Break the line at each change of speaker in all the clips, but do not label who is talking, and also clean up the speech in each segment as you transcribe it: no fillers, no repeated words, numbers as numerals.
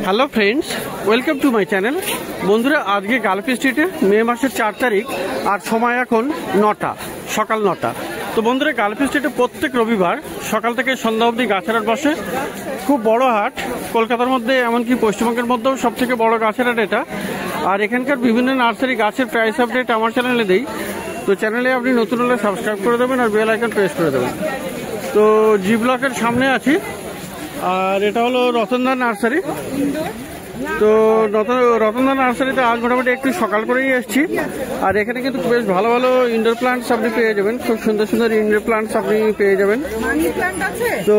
Hello friends, welcome to my channel. বন্ধুরা, আজকে Gulf স্ট্রিটে মে মাসের 4 তারিখ আর সময় এখন 9টা, সকাল 9টা। তো বন্ধুরা, গালফ স্ট্রিটে প্রত্যেক রবিবার সকাল থেকে সন্ধ্যা অবধি গাছের হাট বসে। খুব বড় হাট, কলকাতার মধ্যে এমনকি পশ্চিমবঙ্গের মধ্যেও সব থেকে বড় গাছের হাট এটা। আর এখানকার বিভিন্ন নার্সারি গাছের প্রাইস আপডেট আমার চ্যানেলে দেই। তো চ্যানেলে আপনি নতুন হলে সাবস্ক্রাইব করে দেবেন আর বেল আইকন প্রেস করে দেবেন। তো জি ব্লকের সামনে আছি, আর এটা হলো রতনদা নার্সারি। তো রতনদা নার্সারিতে আজ মোটামুটি একটু সকাল করেই এসেছি। আর এখানে কিন্তু বেশ ভালো ভালো ইনডোর প্লান্টস আপনি পেয়ে যাবেন, খুব সুন্দর সুন্দর ইনডোর প্লান্টস আপনি পেয়ে যাবেন। তো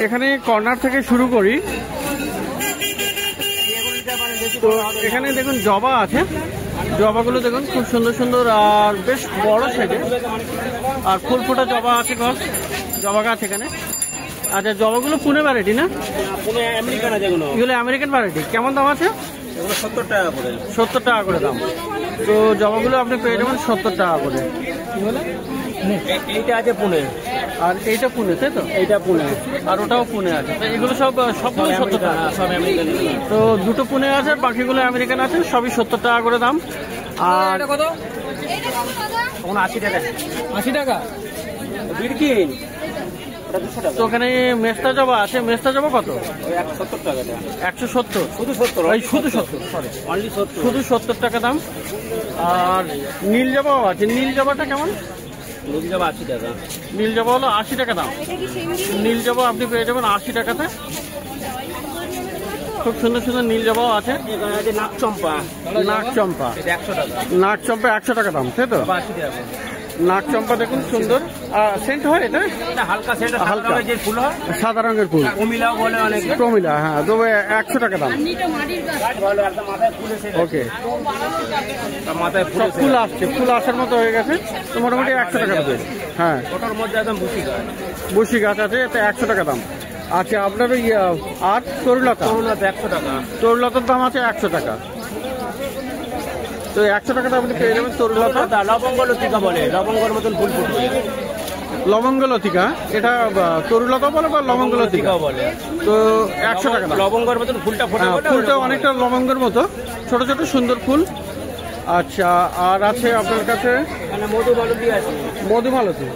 এখানে কর্নার থেকে শুরু করি। তো এখানে দেখুন জবা আছে, জবাগুলো দেখুন খুব সুন্দর সুন্দর আর বেশ বড় সাইজে। আর ফুল ফোটা জবা আছে, জবা গাছ এখানে। আচ্ছা, জবাগুলো পুনে ভ্যারাইটি না? এগুলো আমেরিকান ভ্যারাইটি। কেমন দাম আছে?
70 টাকা করে।
70 টাকা করে দাম। তো জবাগুলো আপনি পেয়ে যাবেন 70 টাকা করে।
এইটা আছে পুনে,
আর এইটা পুনে, তাই তো?
এইটা পুনে,
আর ওটাও পুনে আছে। তো এগুলো সবগুলো 70 টাকা।
সব আমেরিকান।
তো দুটো পুনে আছে, বাকিগুলো আমেরিকান আছে, সবই 70 টাকা করে দাম। আর
কত? 80 টাকা। 80 টাকা বিরকিন।
তো ওখানে মেস্তা জবা আছে। মেস্তা জবা কত?
170 টাকা।
170?
শুধু 70?
শুধু 70, সরি,
অনলি 70।
শুধু 70 টাকা দাম। আর নীল জবাও আছে। নীল জবাটা কেমন?
নীল জবা 80 টাকা।
নীল জবা হলো 80 টাকা দাম। নীল জবা আপনি পেয়ে যাবেন 80 টাকাতে। খুব সুন্দর সুন্দর নীল জবাও আছে।
এখানে আছে নাকচম্পা।
নাকচম্পা,
এটা 100 টাকা।
নাকচম্পা 100 টাকা দাম, তাই তো?
80 টাকা।
নাকচম্পা দেখুন সুন্দর। সেন্ট হয় এটা?
এটা হালকা সেন্ট,
হালকা
হালকা যে ফুল হয়,
সাদা রঙের ফুল,
কমিলাও বলে অনেকে।
প্রমিলা, হ্যাঁ। তবে 100 টাকা দাম।
গাছ ভালো, একদম মাথায় ফুল এসে গেছে।
ওকে,
মাথায় ফুল
সব
এসে
ফুল
গেছে।
আসছে, ফুল আসার মতো হয়ে গেছে। তো মোটামুটি 100 টাকা দেবে। হ্যাঁ,
ওটার মধ্যে একদম বুশি গাছ।
বসি গাছ আছে, এতে 100 টাকা দাম। আচ্ছা, আপনার ওই আর তরুলতা?
তরুলতা 100 টাকা।
তরুলতার দাম আছে 100 টাকা। তো 100 টাকাটা আপনি পেয়ে যাবেন তরুলতা।
লবঙ্গ লতিকা বলে, লবঙ্গর মতন ফুল ফুটবে।
লবঙ্গ লতিকা, এটা তরুলতা বলে বা লবঙ্গ লতিকা
বলে।
তো 100 টাকা দাম।
লবঙ্গর মতন ফুলটা ফোটে।
ফুলটা অনেকটা লবঙ্গের মতো, ছোট ছোট সুন্দর ফুল। আচ্ছা, আর আছে আপনার কাছে
এখানে মধুমালতী আছে।
মধুমালতী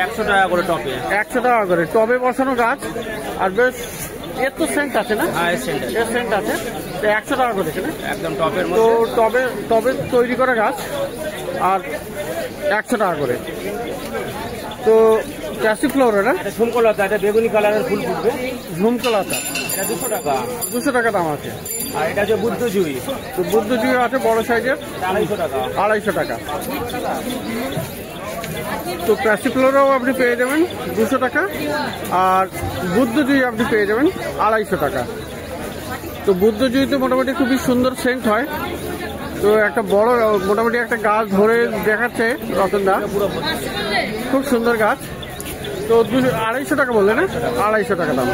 100 টাকা করে টপে।
100 টাকা করে টবে বসানো গাছ। আর বেশ এর তো সেন্ট আছে না?
হ্যাঁ, সেন্ট
এর সেন্ট আছে। তো 100 টাকা করে এখানে
একদম টপের
তো
মধ্যে।
টবে তৈরি করা গাছ আর 100 টাকা করে। তো প্যাসিফ্লোরা না?
এটা ঝুমকলতা, এটা বেগুনি কালারের ফুল ফুটবে।
ঝুমকলাতা,
এটা 200 টাকা।
200 টাকা দাম আছে।
আর এটা হচ্ছে বুদ্ধজুই,
তো বুদ্ধজুই আছে বড় সাইজের,
250 টাকা।
250 টাকা। তো প্যাসিফ্লোরাও আপনি পেয়ে যাবেন 200 টাকা, আর বুদ্ধজুই আপনি পেয়ে যাবেন 250 টাকা। তো বুদ্ধজুইতে মোটামুটি খুবই সুন্দর সেন্ট হয়। তো একটা বড় মোটামুটি একটা গাছ ধরে দেখাচ্ছে রতনদা, খুব সুন্দর গাছ। তো 250 টাকা বললেন না? 250 টাকা দাম।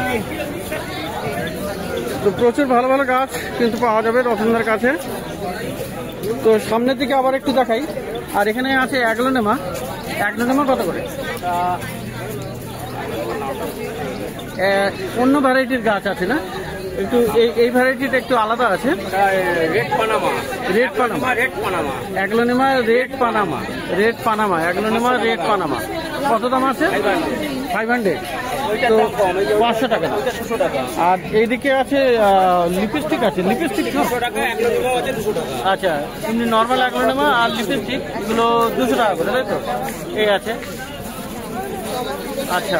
তো প্রচুর ভালো ভালো গাছ কিন্তু পাওয়া যাবে রতনদার কাছে। তো সামনের দিকে আবার একটু দেখাই। আর এখানে আছে অ্যাগ্লোনেমা। অ্যাগ্লোনেমা কত করে? অন্য ভ্যারাইটির গাছ আছে না? একটু এই ভ্যারাইটিটা একটু আলাদা আছে।
Red Panama.
Red Panama,
red Panama.
Aglaonema red Panama, red Panama, aglaonema red Panama. কত দাম আছে? 500। তো 500 টাকা।
200 টাকা।
আর এইদিকে আছে লিপস্টিক আছে, লিপস্টিক
200 টাকা। অ্যাগ্লোনেমা আছে 200 টাকা।
আচ্ছা, এমনি নর্মাল অ্যাগ্লোনেমা আর লিপস্টিক এগুলো 200 টাকা করে, তাই তো? এই আছে। আচ্ছা,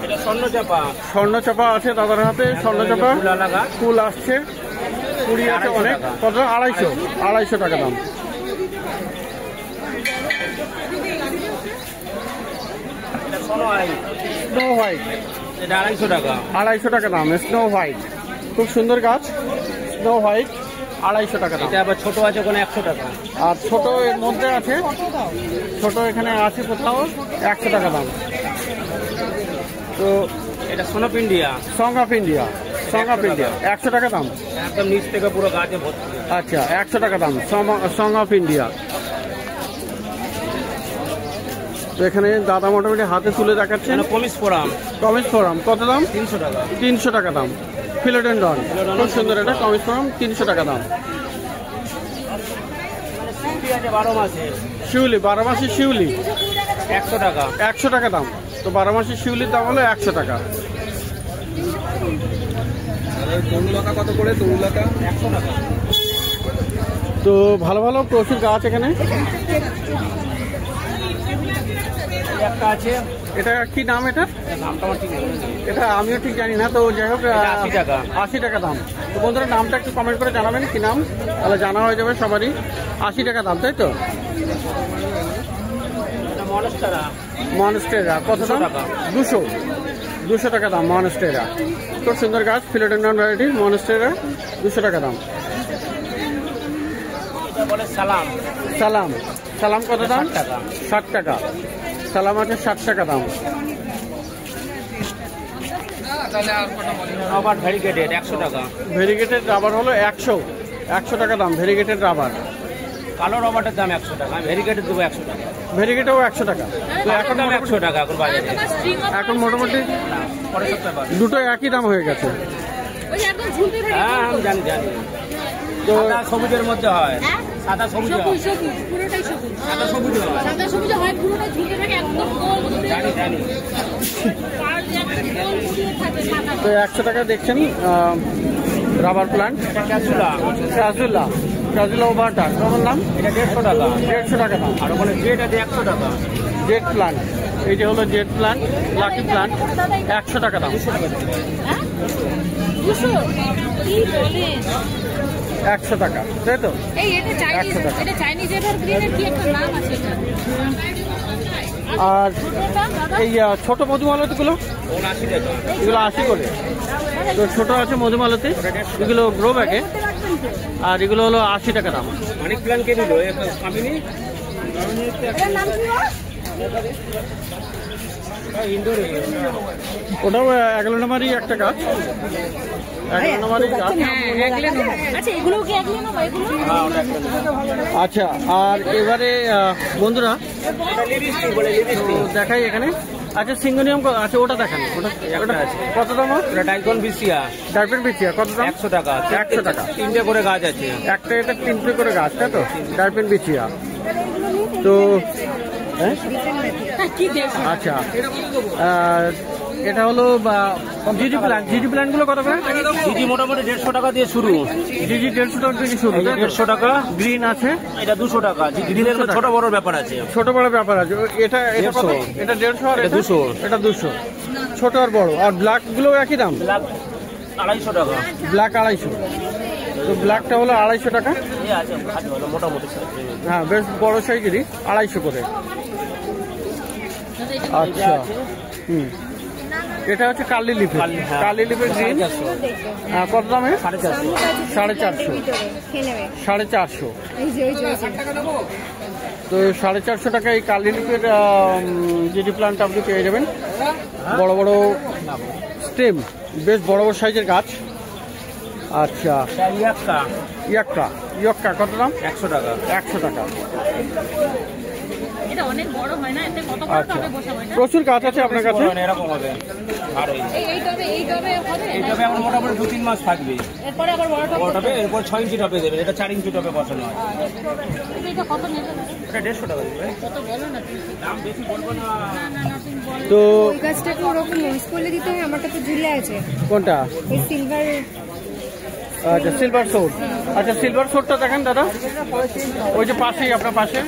এটা স্বর্ণচাপা।
স্বর্ণচাপা আছে দাদার হাতে। স্বর্ণচাপা ফুল আসছে, কুড়ি আছে অনেক। কত? 250 টাকা দাম।
স্নো
হোয়াইট,
এটা 250 টাকা।
250 টাকা দাম। স্নো হোয়াইট খুব সুন্দর গাছ। স্নো হোয়াইট 250 টাকা দাম।
এটা আবার ছোট আছে ওখানে 100 টাকা।
আর ছোট এর মধ্যে আছে, ছোট এখানে আছে কোথাও 100 টাকা দাম। তো
এটা son of India.
Song of India, song of India 100 টাকা দাম।
একদম নিচ থেকে পুরো গাছে ভর্তি।
আচ্ছা, 100 টাকা দাম সং অফ ইন্ডিয়া। তো এখানে দাদা মোটামুটি হাতে তুলে দেখাচ্ছেন।
কমিস ফোরাম।
কমিস ফোরাম কত দাম?
300 টাকা।
300 টাকা দাম। ফিলোডেন্ডন খুব সুন্দর, এটা কমিস ফর্ম 300 টাকা দাম।
আছে 12 মাসে
শিউলি 12 মাসি শিউলি
100 টাকা।
100 টাকা দাম। তো 12 মাসি শিউলির দাম হলো 100 টাকা।
তরুলতা কত করে? তরুলতা 100 টাকা।
তো ভালো ভালো প্রচুর গাছ এখানে।
একটা আছে,
এটা কি নাম? এটা
নামটা আমার ঠিক নেই।
এটা আমিও ঠিক জানি না, তো যাই হোক
80 টাকা।
80 টাকা দাম। তো বন্ধুরা নামটা একটু কমেন্ট করে জানাবেন কি নাম, তাহলে জানা হয়ে যাবে সবারই। 80 টাকা দাম, তাই তো?
এটা মনস্টারা
মনস্টেরা কত দাম?
200 টাকা।
200 টাকা দাম মনস্টেরা। খুব সুন্দর গাছ, ফিলোডেন্ডন ভ্যারাইটি, মনস্টেরা 200 টাকা দাম।
এটা বলে সালাম
সালাম, সালাম কত দাম?
60 টাকা।
60 টাকা। সালাম আছে 60 টাকা দাম।
আবার ভ্যারিগেটেড 100 টাকা।
ভেরিগেটেড রাবার হলো 100 টাকা দাম। ভেরিগেটেড রাবার,
কালো রবার্টের দাম 100 টাকা, ভ্যারিগেটেড দেবো 100 টাকা।
ভেরিগেটেও 100 টাকা। তো এখন
দাম 100 টাকা এখন বাজারে।
এখন মোটামুটি
পরে সপ্তাহে পাবে।
দুটো একই দাম হয়ে গেছে।
হ্যাঁ আমি জানি।
তো
সাদা সবুজের মধ্যে হয়, সাদা সবুজ হয়,
পুরোটাই সবুজ।
সাদা সবুজ হয়।
সাদা সবুজ হয়, পুরোটা ঝুঁকে থাকে একদম গোল করে।
জানি
আর একদম গোল করে থাকে সাদা।
তো 100 টাকা দেখছেন রাবার প্লান্ট।
এটা ক্যাপসুলা,
ক্রাজুলা ওভারটা তোমার নাম?
এটা 150 টাকা।
150 টাকা দাম।
আর ওখানে জেট আছে 100 টাকা।
জেট প্লান্ট, এই যে হলো জেট প্লান্ট, লাকি প্লান্ট 100 টাকা দাম।
হ্যাঁ? 200? কি বলেন?
100 টাকা, তাই তো?
এই এটা চাইনিজ,
100 টাকা।
এটা চাইনিজ এভারগ্রিনের কি একটা নাম আছে এটা?
আর
ছোটটা দাদা?
এই ছোট মধুমালতিগুলো,
ওখানে 80 টাকা।
এগুলো 80 করে। তো ছোট আছে মধুমালতি, এগুলো গ্রো ব্যাগে, আর এগুলো হলো 80 টাকা দাম।
অনেক প্ল্যান কে নিল কামিনি
এটার নাম কি গো?
ইনডোরে।
ওটাও 11 নম্বরই একটা গাছ, 11 নম্বরই গাছ।
আচ্ছা এগুলো কি একলে না এগুলো?
আচ্ছা, আর এবারে বন্ধুরা
এটা লিপস্টিক বলে, লিপস্টিক।
তো দেখাই এখানে। আচ্ছা সিঙ্গোনিয়াম আছে, ওটা দেখান। ওটা কত দাম?
এটা ডাইকন বিসিয়া
ডাইপের বিচিয়া কত দাম?
100 টাকা।
100 টাকা।
3টে করে গাছ আছে।
একটা এটা 3টে করে গাছ, তাই তো? ডাইপেন বিচিয়া। তো হ্যাঁ
কি দেখো?
আচ্ছা, এটা হলো জিজি প্ল্যান্ট। জিজি প্ল্যান্টগুলো কত করে?
দিদি মোটামুটি 150 টাকা দিয়ে শুরু।
জিজি 150 টাকা থেকে শুরু, তাই তো?
150 টাকা।
গ্রিন আছে,
এটা 200 টাকা। গ্রিনের মধ্যে ছোট বড় ব্যাপার আছে।
ছোট বড় ব্যাপার আছে। এটা এটা কত?
150
এটা 150 আর
এটা 200
এটা 200। ছোট আর বড়। আর ব্ল্যাক গুলো একই দাম?
ব্ল্যাক 250 টাকা।
ব্ল্যাক 250। তো ব্ল্যাকটা হলো 250 টাকা।
এই আছে ভালো ভালো মোটামুটি size।
হ্যাঁ বেশ বড় সাইজেরই, 250 করে। আচ্ছা, হুম, এটা হচ্ছে কালি লিফের।
হ্যাঁ।
কালি লিফের গ্রিন
450।
কত দামে?
450।
450। 450। তো 450 টাকা এই কালি লিফের জিডি প্লান্ট আপনি পেয়ে যাবেন। বড় বড় স্টেম, বেশ বড় বড় সাইজের গাছ। আচ্ছা, ইয়ক্কা কত দাম?
100 টাকা।
100 টাকা।
এটা অনেক বড় হয় না, এতে কত বড়
আচ্ছা,
টবে বসাবো এটা?
প্রচুর গাছ আছে আপনার কাছে।
এরকম হবে। আর
এই টবে হবে?
এইটাবে আমার মোটামুটি 2-3 মাস থাকবে।
এরপরে আবার বড় টব।
বড় টবে, এরপর 6 ইঞ্চি টবে দেবেন। এটা 4 ইঞ্চি টবে বসানো হয়।
এটা কত নেবে?
এটা 150 টাকা দেবে।
কত বলো না তুমি?
দাম বেশি বলবো না।
না তুমি বলো।
তো
ওই গাছটাকে ওরকম মরিচ করলে দিতে হয়, আমারটা তো ঝুলে আছে
কোনটা?
ওই সিলভার।
আচ্ছা সিলভার সোড। আচ্ছা সিলভার সোডটা দেখেন দাদা, ওই যে পাশেই আপনার পাশে।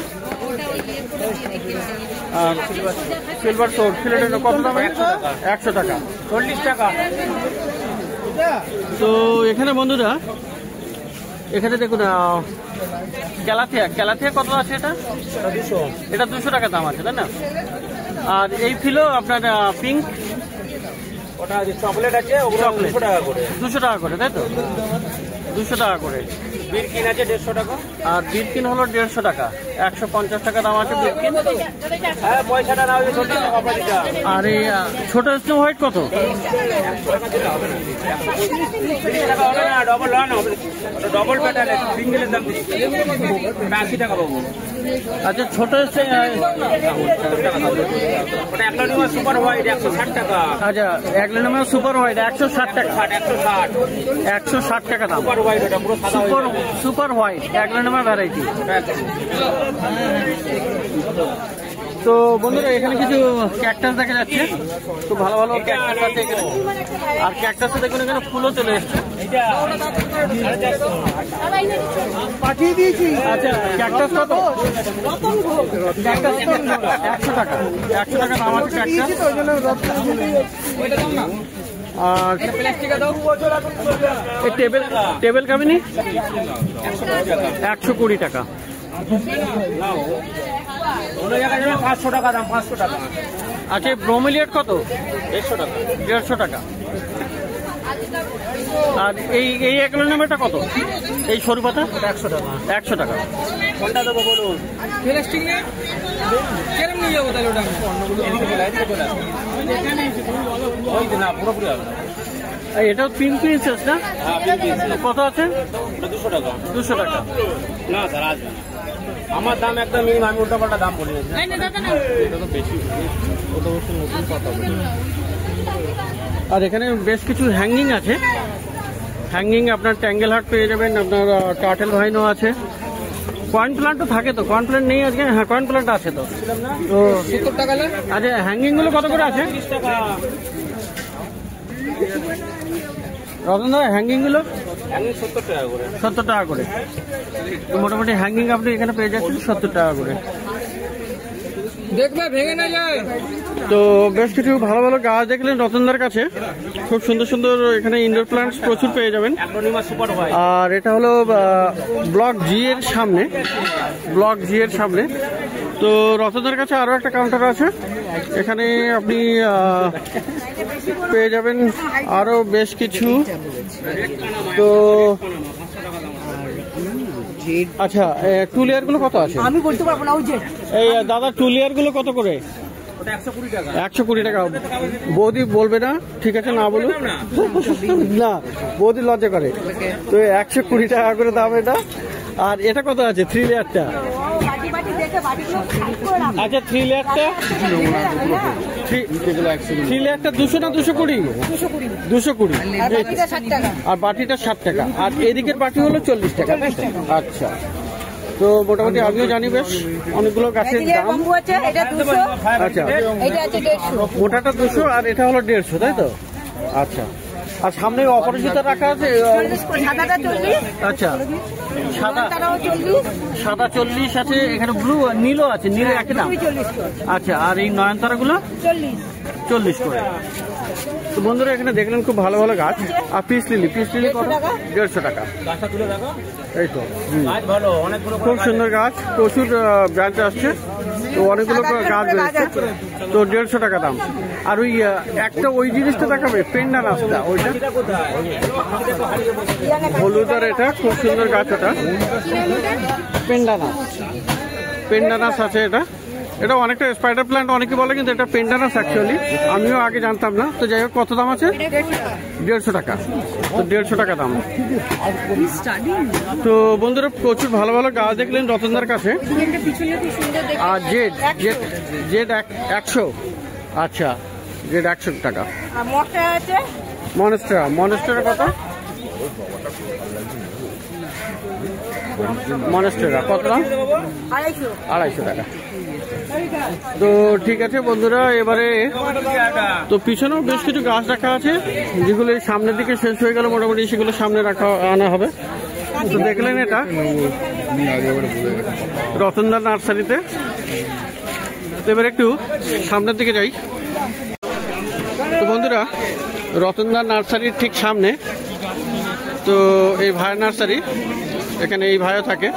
আর সিলভার সোড ফিলেটের কত দাম? 100 টাকা।
40 টাকা।
তো এখানে বন্ধুরা, এখানে দেখুন ক্যালাথিয়া কত আছে? এটা
200।
এটা 200 টাকা দাম আছে, তাই না? আর এই ফিলো আপনার পিঙ্ক,
ওটা যে চকলেট আছে ওগুলো 200 টাকা করে।
200 টাকা করে, তাই তো? 200 টাকা করে।
বিরকিন আছে 150 টাকা।
আর বিরকিন হলো 150 টাকা, 150 টাকা দাম আছে বিরকিন।
হ্যাঁ পয়সাটা না হলে ছোট টাকা পাবো দিটা।
আর এই ছোট স্নো হোয়াইট কত?
100 টাকা হবে না, ডবল হয় না, ডবল প্যাটার্ন সিঙ্গেলের দাম 80 টাকা পাবো।
আচ্ছা ছোট
ওটা 1 নম্বর সুপার হোয়াইট 160 টাকা।
আচ্ছা 1 নম্বর সুপার হোয়াইট 160 টাকা, 160 টাকা দাম।
সুপার হোয়াইট ওটা পুরো সাদা
সুপার সুপার হোয়াইট 1 নম্বর ভ্যারাইটি। তো বন্ধুরা এখানে কিছু ক্যাকটাস দেখা যাচ্ছে, খুব ভালো ভালো ক্যাকটাস আছে এখানে। আর ক্যাকটাসে দেখুন এখানে ফুলও চলে এসছে।
পাঠিয়ে দিয়েছি।
আচ্ছা ক্যাকটাস কত? ক্যাকটাস 100 টাকা, 100 টাকা দাম আছে ক্যাকটাস। আর এই টেবিল কাবিনি 120 টাকা।
500 টাকা দাম, 500 টাকা।
আচ্ছা ব্রোমিলিয়েট কত?
150 টাকা।
150 টাকা। আর এই 1 নম্বরটা কত? এই সরু পাতা
100 টাকা।
100 টাকা।
কোনটা দেবো বলুন? প্লাস্টিক না কেরম নিয়ে যাবো তাহলে? ওটা ওই না পুরোপুরি হবে।
আর এটাও পিঙ্ক প্রিন্সেস না? কত আছে?
200 টাকা।
200 টাকা।
না স্যার আসবে না, আমার দাম একদম মিনিমাম, আমি উল্টা পাল্টা দাম বলি। এটা তো বেশি, ওটা হচ্ছে নতুন পাতা।
আর এখানে বেশ কিছু হ্যাঙ্গিং আছে। হ্যাঙ্গিং আপনার ট্যাঙ্গেল হাট পেয়ে যাবেন, আপনার টার্টেল ভাইনও আছে। কয়েন প্লান্টও থাকে তো? কয়েন প্লান্ট নেই আজকে? হ্যাঁ কয়েন প্লান্ট আছে তো। তো
70 টাকা।
আচ্ছা হ্যাঙ্গিংগুলো কত করে আছে?
30 টাকা।
রতন দা হ্যাঙ্গিংগুলো?
70 টাকা করে।
70 টাকা করে। তো মোটামুটি হ্যাঙ্গিং আপনি এখানে পেয়ে যাচ্ছেন 70 টাকা করে।
দেখবে ভেঙে না যায়।
তো বেশ কিছু ভালো ভালো গাছ দেখলেন রতনদার কাছে, খুব সুন্দর সুন্দর এখানে ইনডোর প্ল্যান্টস প্রচুর পেয়ে যাবেন।
Super white.
আর এটা হলো ব্লক জি এর সামনে, ব্লক জি এর সামনে। তো রতনদার কাছে আরো একটা কাউন্টার আছে, এখানে আপনি পেয়ে যাবেন আরো বেশ কিছু। তো আচ্ছা টু লেয়ার গুলো কত আছে?
আমি বলতে পারবো না। ওই যে
এই দাদা টু লেয়ার গুলো কত করে?
120 টাকা।
120 টাকা। বৌদি বলবে না? ঠিক আছে না বলুন না, বৌদি লজ্জা করে। তো 120 টাকা করে দাম এটা। আর এটা কত আছে 3 লেয়ারটা?
বাটি বাটি দেখে বাটিগুলো সাইড করে রাখো।
আচ্ছা 3 লেয়ারটা, 3 লেয়ারটা 200 না 220? 220।
আর বাটিটা 60 টাকা।
আর বাটিটা 60 টাকা। আর এদিকের বাটি হলো 40 টাকা, তাই তো? আচ্ছা তো মোটামুটি আমিও জানি বেশ অনেকগুলো গাছের
এদিকে
দাম।
কম্বো আছে, এটা 200,
আচ্ছা
এটা আছে 150।
মোটাটা 200 আর এটা হলো 150, তাই তো? আচ্ছা আর সামনে অপরাজিতা রাখা আছে।
সাদাটা 40,
আচ্ছা সাদা,
তারাও 40,
সাদা 40 আছে, এখানে ব্লু নীলও আছে, নীল একই দাম।
40 করে।
আচ্ছা আর এই নয়নতারা গুলো 40 করে। তো বন্ধুরা এখানে দেখলেন খুব ভালো ভালো গাছ। আর পিস লিলি, পিস লিলি কত? 150 টাকা।
গাছটা তুলে দেখো।
এই তো
গাছ ভালো, অনেকগুলো
খুব সুন্দর গাছ, প্রচুর ব্রাঞ্চ আসছে, তো অনেকগুলো গাছ রয়েছে। তো 150 টাকা দাম। আর ওই একটা ওই জিনিসটা দেখাবে, পেন্ডানাসটা, ওইটা হলুদ আর এটা খুব সুন্দর গাছ, ওটা পেন্ডানাস। পেন্ডানাস আছে এটা, এটা অনেকটা স্পাইডার প্ল্যান্ট অনেকে বলে, কিন্তু এটা পেন্ডানাস অ্যাকচুয়ালি, আমিও আগে জানতাম না। তো যাই হোক কত দাম আছে? 150 টাকা। তো 150 টাকা দাম। তো বন্ধুরা প্রচুর ভালো ভালো গাছ দেখলেন রতনদার কাছে। আর জেড 100, আচ্ছা জেড 100 টাকা।
আর মোটা আছে
মনস্টেরা কত? মনস্টেরা কত দাম? 250 টাকা। তো ঠিক আছে বন্ধুরা, এবারে তো পিছনেও বেশ কিছু গাছ রাখা আছে, যেগুলো সামনের দিকে শেষ হয়ে গেল মোটামুটি, সেগুলো সামনে আনা হবে। তো দেখলেন এটা রতনদার নার্সারিতে। তো এবার একটু সামনের দিকে যাই। তো বন্ধুরা রতনদার নার্সারির ঠিক সামনে, তো এই ভাইয়ের নার্সারি, এখানে এই ভাইও থাকে।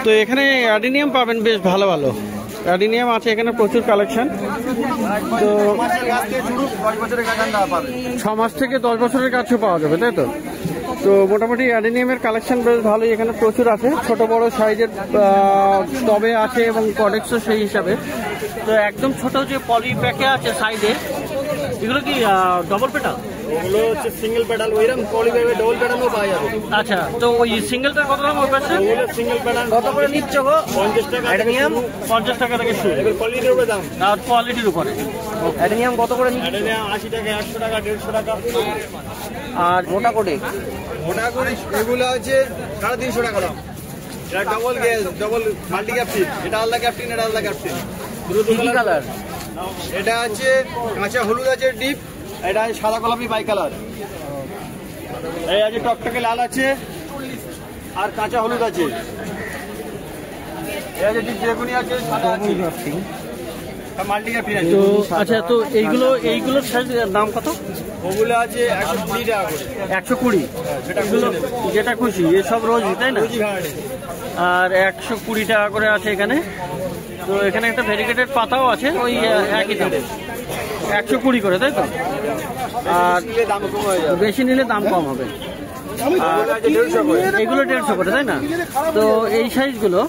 তো এখানে অ্যাডিনিয়াম পাবেন বেশ ভালো ভালো, অ্যাডিনিয়াম আছে এখানে প্রচুর কালেকশন। তো 6 মাস থেকে 10 বছরের গাছও পাওয়া যাবে, তাই তো? তো মোটামুটি অ্যাডেনিয়ামের কালেকশন বেশ ভালোই, এখানে প্রচুর আছে, ছোট বড় সাইজের টবে আছে এবং কডেক্সও সেই হিসাবে। তো একদম ছোট যে পলি প্যাকে আছে সাইডে, এগুলো কি ডবল পেটাল?
ওগুলো হচ্ছে সিঙ্গেল পেডাল, ওইরকম পলি ব্যাগে ডবল পেডালও পাওয়া যাবে।
আচ্ছা, তো ওই সিঙ্গেলটা কত দাম ওই পাশে?
ওগুলো সিঙ্গেল পেডাল
কত করে নিচ্ছ গো?
50 টাকা।
অ্যাডেনিয়াম 50 টাকা থেকে শুরু,
এবার কোয়ালিটির উপরে দাম।
আর কোয়ালিটির উপরে। অ্যাডেনিয়াম কত করে নিচ্ছ?
অ্যাডেনিয়াম 80 টাকা, 100 টাকা, 150 টাকা।
আর মোটা করে
মোটা করে এগুলো আছে 350 টাকা দাম। এটা ডবল গ্যাস, ডবল মাল্টি ক্যাপটিন, এটা আলাদা ক্যাপটিন, এটা আলাদা ক্যাপটিন।
কি কালার?
এটা আছে কাঁচা হলুদ আছে ডিপ, এটা আছে সাদা গোলাপি বাই কালার। এই আছে টকটকে লাল আছে আর কাঁচা হলুদ আছে। এই আছে ডিপ বেগুনি আছে, সাদা আছে, মাল্টি ক্যাপটিন আছে।
তো আচ্ছা, তো এইগুলোর সাইজ দাম কত?
ওগুলো আছে 120 টাকা করে।
120? এগুলো যেটা খুশি, এসব রোজ তাই না?
রোজই ভাড়া নেই।
আর 120 টাকা করে আছে এখানে। তো এখানে একটা ভেরিগেটেড পাতাও আছে, ওই একই দাম, 120 করে, তাই তো? আর
দাম কম হয়ে যাবে,
বেশি নিলে দাম কম হবে। আর এগুলো 150 করে, তাই না? তো এই সাইজগুলো,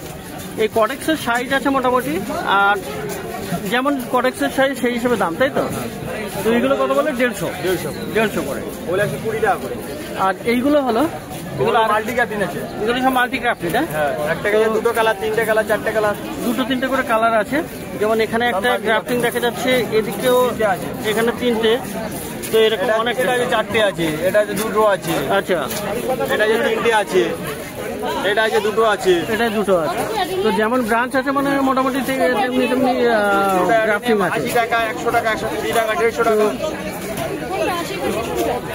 এই কডেক্সের সাইজ আছে মোটামুটি, আর যেমন কডেক্সের সাইজ সেই হিসেবে দাম, তাই তো? তো এইগুলো কত বলে? 150 করে।
ওগুলো 120 টাকা করে।
আর এইগুলো হলো, এগুলো
মাল্টি ক্যাপটিন আছে।
এগুলো সব মাল্টি ক্রাফটেড।
হ্যাঁ, একটা কালার, দুটো কালার, তিনটে কালার, চারটে কালার,
2-3টে করে কালার আছে। যেমন এখানে একটা গ্রাফটিং দেখা যাচ্ছে, এদিকেও এখানে 3টে। তো এরকম অনেক।
এটা আছে 4টে আছে, এটা আছে 2টো আছে,
আচ্ছা,
এটা আছে 3টে আছে, এটা আছে 2টো আছে,
এটা 2টো আছে। তো যেমন ব্রাঞ্চ আছে মানে মোটামুটি তেমনি তেমনি গ্রাফটিং আছে।
80 টাকা, 100 টাকা, 120 টাকা, 150 টাকা।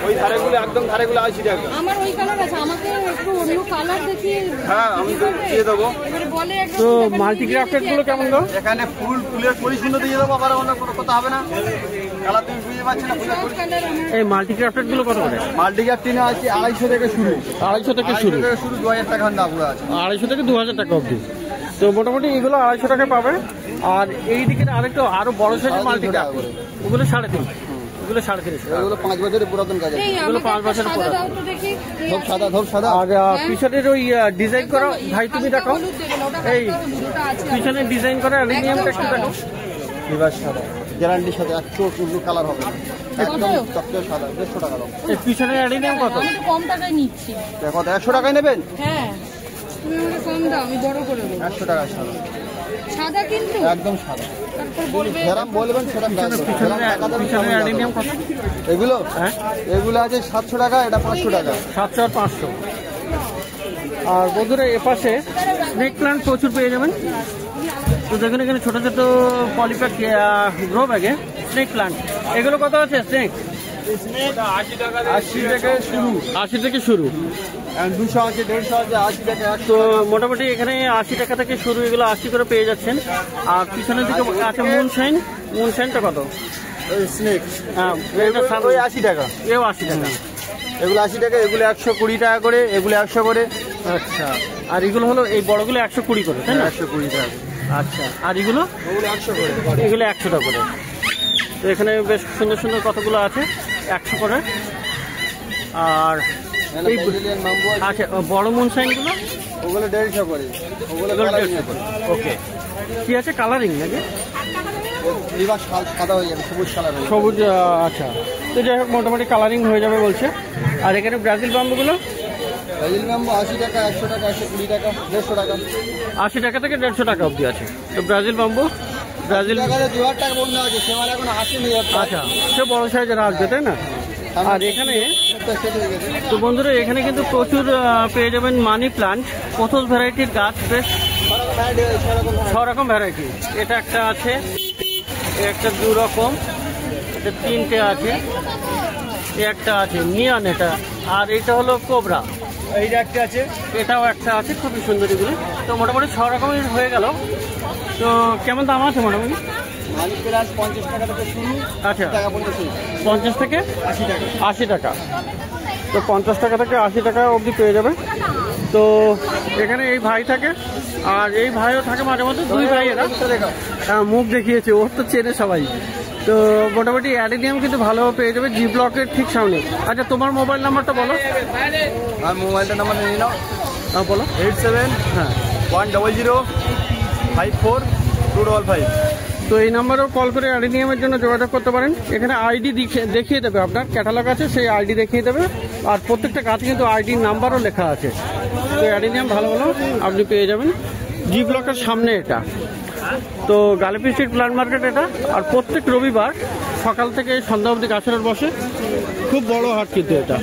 ওই ধারেগুলো, একদম ধারেগুলো 80 টাকা।
আমার ওই কালার আছে, আমাকে একটু অন্য কালার দেখিয়ে।
হ্যাঁ, আমি তো দিয়ে দেবো।
এবারে বলে একদম।
তো মাল্টি ক্রাফটেড গুলো কেমন গো?
এখানে ফুলের পরিচ্ছন্ন দিয়ে দেবো, আবার অন্য কোনো কথা হবে না। কালার তুমি বুঝতে পারছি না, ফুলের
কালার আমার
এই মাল্টি ক্রাফটেড গুলো কত করে?
মাল্টি ক্যাপটিনে আছে 250 থেকে শুরু।
250 থেকে শুরু,
2000 টাকা দাম আছে।
250 থেকে 2000 টাকা অবধি। তো মোটামুটি এগুলো 250 টাকা পাবে। আর এই দিকে আরো বড় সাইজের মাল্টি ক্রাফটেড, ওগুলো 350, ওগুলো 350 টাকা।
এগুলো 5 বছরের পুরাতন কাজ আছে।
এই
এগুলো
আমাকে
5 বছরের
সাদা
পুরাতন।
দাও তো দেখি।
ধপ সাদা, ধপ সাদা।
আর পিছনের ওই ডিজাইন করা, ভাই তুমি দেখো,
হলুদ দেবেন, ওটা
এই
ওটা আছে।
পিছনের ডিজাইন করা অ্যালুমিনিয়ামটা একটু দেখো।
রিভার্স সাদা, গ্যারান্টির সাথে 100 কালার হবে, একদম চকচকে সাদা, 150 টাকা দাম।
এই পিছনের অ্যালুমিনিয়াম কত?
আমি তো কম টাকায় নিচ্ছি।
দেখো 100 টাকায় নেবেন?
হ্যাঁ, তুমি আমাকে কম দাও, আমি বড় করে দেবো।
100 টাকা সাদা,
সাদা কিন্তু
একদম সাদা।
তারপর বলবে
যেরাম বলবেন সেরাম দাম দেবো।
পিছনের অ্যালুমিনিয়াম কত?
এগুলো
হ্যাঁ,
এগুলো আছে 700 টাকা, এটা 500 টাকা।
700 আর 500। আর বন্ধুরা এপাশে স্নেক প্লান্ট প্রচুর পেয়ে যাবেন। তো দেখুন এখানে ছোট ছোট পলিপ্যাক গ্রো ব্যাগে স্নেক প্লান্ট, এগুলো কত আছে? স্নেক
80 টাকা শুরু,
80 থেকে শুরু।
200 আছে, 150 আছে, 80 টাকা।
তো মোটামুটি এখানে 80 টাকা থেকে শুরু, এগুলো 80 করে পেয়ে যাচ্ছেন। আর পিছনের দিকে আছে মুনশাইন, মুনশাইনটা কত?
স্নেক
হ্যাঁ,
ওই 80 টাকা,
এও 80 টাকা।
এগুলো 80 টাকা, এগুলো 120 টাকা করে, এগুলো 100 করে।
আচ্ছা, আর এগুলো হলো এই বড়গুলো 120 করে, তাই না?
120 টাকা।
আচ্ছা, আর এগুলো?
ওগুলো 100 করে।
এগুলো 100 টাকা করে। তো এখানে বেশ সুন্দর সুন্দর কতগুলো আছে, 100 করে। আর এই
মাম্বু আছে,
আচ্ছা, বড় মুনশাইনগুলো
ওগুলো 150 করে, ওগুলো
এগুলো
কালারিং
150 করে। ওকে, কি আছে? কালারিং নাকি?
লিভার সাদা হয়ে যাবে, সবুজ কালার হয়ে যাবে।
সবুজ, আচ্ছা। তো যাই হোক মোটামুটি কালারিং হয়ে যাবে বলছে। আর এখানে ব্রাজিল বাম্বুগুলো
ব্রাজিল মাম্বু 80 টাকা, 100 টাকা, 120 টাকা, 150 টাকা।
80 টাকা থেকে 150 টাকা অবধি আছে। তো ব্রাজিল বাম্বু, ব্রাজিল,
টাকাতে 2000 টাকা বন্ধ আছে, সে মাল এখন আসেনি।
আচ্ছা, সে বড় সাইজের আসবে, তাই না? আর এখানে তো বন্ধুরা এখানে কিন্তু প্রচুর পেয়ে যাবেন মানি প্লান্ট, পোথস ভ্যারাইটির গাছ, বেশ 6 রকম ভ্যারাইটি। এটা একটা আছে, একটা 2 রকম, এটা 3টে আছে, একটা আছে নিয়ন, এটা। আর এটা হলো কোবরা,
এইটা একটা আছে,
এটাও একটা আছে, খুবই সুন্দর এগুলো। তো মোটামুটি 6 রকমের হয়ে গেল। তো কেমন দাম আছে মোটামুটি?
মালিক প্লাস 50 টাকা থেকে শুরু,
আচ্ছা,
টাকা পর্যন্ত শেষ।
50 থেকে
80 টাকা।
80 টাকা। তো 50 টাকা থেকে 80 টাকা অবধি পেয়ে যাবে। তো এখানে এই ভাই থাকে, আর এই ভাইও থাকে মাঝে মধ্যে, 2 ভাই এরা। মুখ দেখিয়েছে, ওর তো চেনে সবাই। তো মোটামুটি অ্যাডেনিয়াম কিন্তু ভালো পেয়ে যাবে জি ব্লকের ঠিক সামনে। আচ্ছা তোমার মোবাইল নাম্বারটা বলো।
আর মোবাইলটা নাম্বার নিয়ে নাও।
বলো।
87-100-54-255।
তো এই নাম্বারেও কল করে অ্যাডেনিয়ামের জন্য যোগাযোগ করতে পারেন। এখানে আইডি দেখিয়ে দেবে, আপনার ক্যাটালগ আছে সেই আইডি দেখিয়ে দেবে, আর প্রত্যেকটা গাছে কিন্তু আইডির নাম্বারও লেখা আছে। তো অ্যাডেনিয়াম ভালো ভালো আপনি পেয়ে যাবেন জি ব্লকের সামনে এটা। তো গালেপি স্ট্রিট প্ল্যান্ট মার্কেট এটা, আর প্রত্যেক রবিবার সকাল থেকে সন্ধ্যা অবধি গাছের বসে, খুব বড় হাট কিন্তু এটা।